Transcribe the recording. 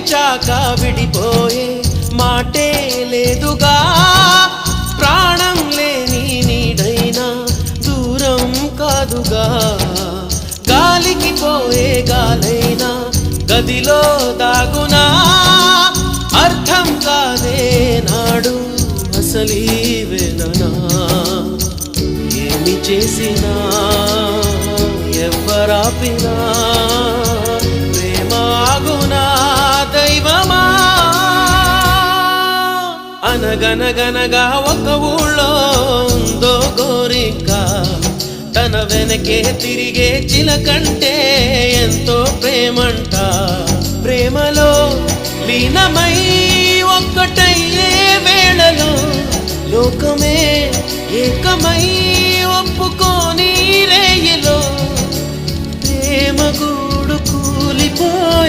ప్రేమించాక విడిపోయే మాటే లేదుగా, ప్రాణం లేని నీడైనా దూరం కాదుగా, గాలికి పోయే గాలైనా గదిలో దాగునా, అర్థం కాదే నాడు అసలీ వేదనా, ఏమి చేసినా ఎవ్వరాపినా ప్రేమాగునా దైవమా. అనగనగనగా ఒక ఊళ్ళో ఉందో గోరిక, తన వెనకే తిరిగే చిలకంటే ఎంతో ప్రేమంట, ప్రేమలో లీనమై ఒక్కటయ్యే వేళలో లోకమే ఏకమై ఒప్పుకోని రేయిలో ప్రేమ గూడు కూలిపోయే